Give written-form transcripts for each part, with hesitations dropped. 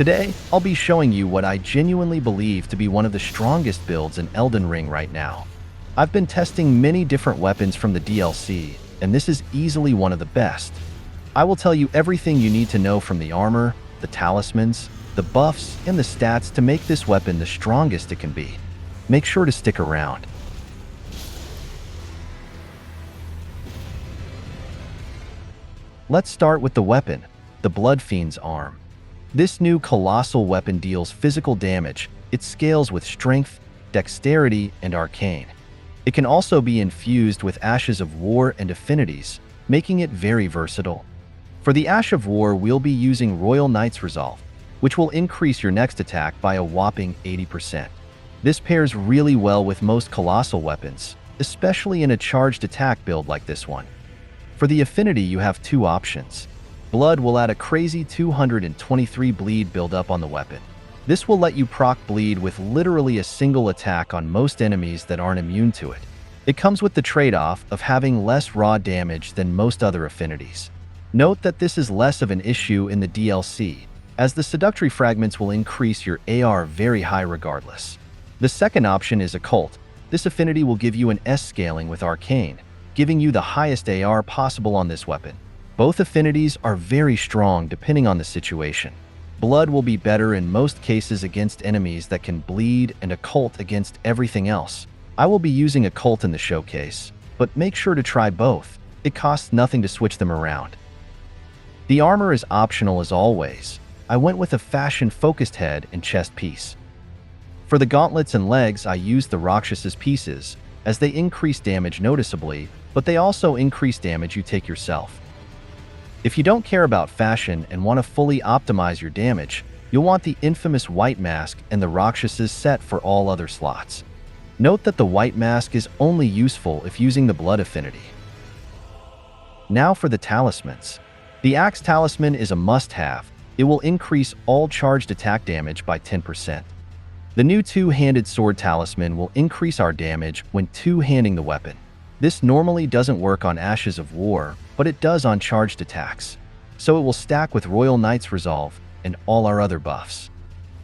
Today, I'll be showing you what I genuinely believe to be one of the strongest builds in Elden Ring right now. I've been testing many different weapons from the DLC, and this is easily one of the best. I will tell you everything you need to know from the armor, the talismans, the buffs, and the stats to make this weapon the strongest it can be. Make sure to stick around. Let's start with the weapon, the Bloodfiend's Arm. This new colossal weapon deals physical damage. It scales with strength, dexterity, and arcane. It can also be infused with Ashes of War and affinities, making it very versatile. For the Ash of War, we'll be using Royal Knight's Resolve, which will increase your next attack by a whopping 80%. This pairs really well with most colossal weapons, especially in a charged attack build like this one. For the affinity, you have two options. Blood will add a crazy 223 bleed build-up on the weapon. This will let you proc bleed with literally a single attack on most enemies that aren't immune to it. It comes with the trade-off of having less raw damage than most other affinities. Note that this is less of an issue in the DLC, as the seductory fragments will increase your AR very high regardless. The second option is Occult. This affinity will give you an S scaling with Arcane, giving you the highest AR possible on this weapon. Both affinities are very strong depending on the situation. Blood will be better in most cases against enemies that can bleed, and Occult against everything else. I will be using Occult in the showcase, but make sure to try both. It costs nothing to switch them around. The armor is optional as always. I went with a fashion-focused head and chest piece. For the gauntlets and legs, I used the Rakshas's pieces, as they increase damage noticeably, but they also increase damage you take yourself. If you don't care about fashion and want to fully optimize your damage, you'll want the infamous White Mask and the Rakshas's set for all other slots. Note that the White Mask is only useful if using the Blood affinity. Now for the talismans. The Axe Talisman is a must-have. It will increase all charged attack damage by 10%. The new Two-Handed Sword Talisman will increase our damage when two-handing the weapon. This normally doesn't work on Ashes of War, but it does on charged attacks, so it will stack with Royal Knight's Resolve and all our other buffs.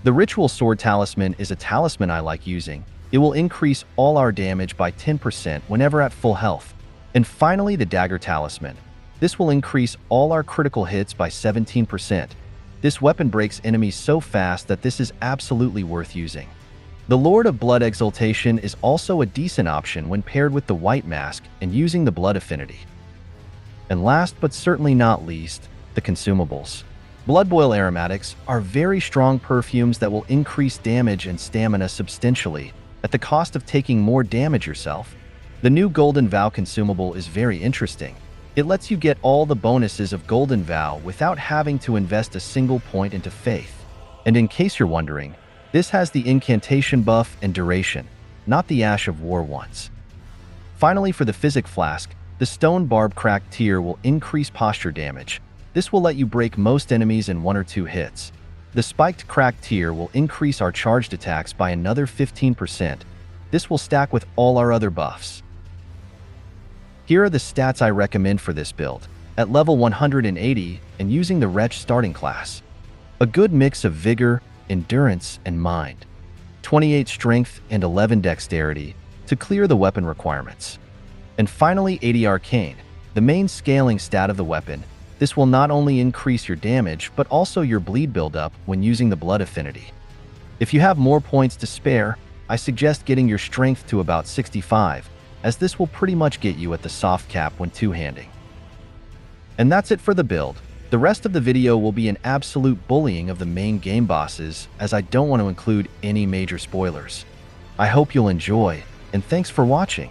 The Ritual Sword Talisman is a talisman I like using. It will increase all our damage by 10% whenever at full health. And finally, the Dagger Talisman. This will increase all our critical hits by 17%. This weapon breaks enemies so fast that this is absolutely worth using. The Lord of Blood Exaltation is also a decent option when paired with the White Mask and using the Blood affinity. And last but certainly not least, the consumables. Blood Boil aromatics are very strong perfumes that will increase damage and stamina substantially at the cost of taking more damage yourself. The new Golden Vow consumable is very interesting. It lets you get all the bonuses of Golden Vow without having to invest a single point into Faith. And in case you're wondering, this has the incantation buff and duration, not the Ash of War ones. Finally, for the Physic Flask, the Stone Barb Cracked Tier will increase posture damage. This will let you break most enemies in 1 or 2 hits. The Spiked Cracked Tier will increase our charged attacks by another 15%. This will stack with all our other buffs. Here are the stats I recommend for this build, at level 180 and using the Wretch starting class. A good mix of vigor, endurance, and mind. 28 strength and 11 dexterity to clear the weapon requirements. And finally, 80 arcane, the main scaling stat of the weapon. This will not only increase your damage, but also your bleed buildup when using the Blood affinity. If you have more points to spare, I suggest getting your strength to about 65, as this will pretty much get you at the soft cap when two-handing. And that's it for the build. The rest of the video will be an absolute bullying of the main game bosses, as I don't want to include any major spoilers. I hope you'll enjoy, and thanks for watching.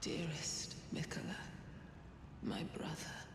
Dearest Mikola, my brother.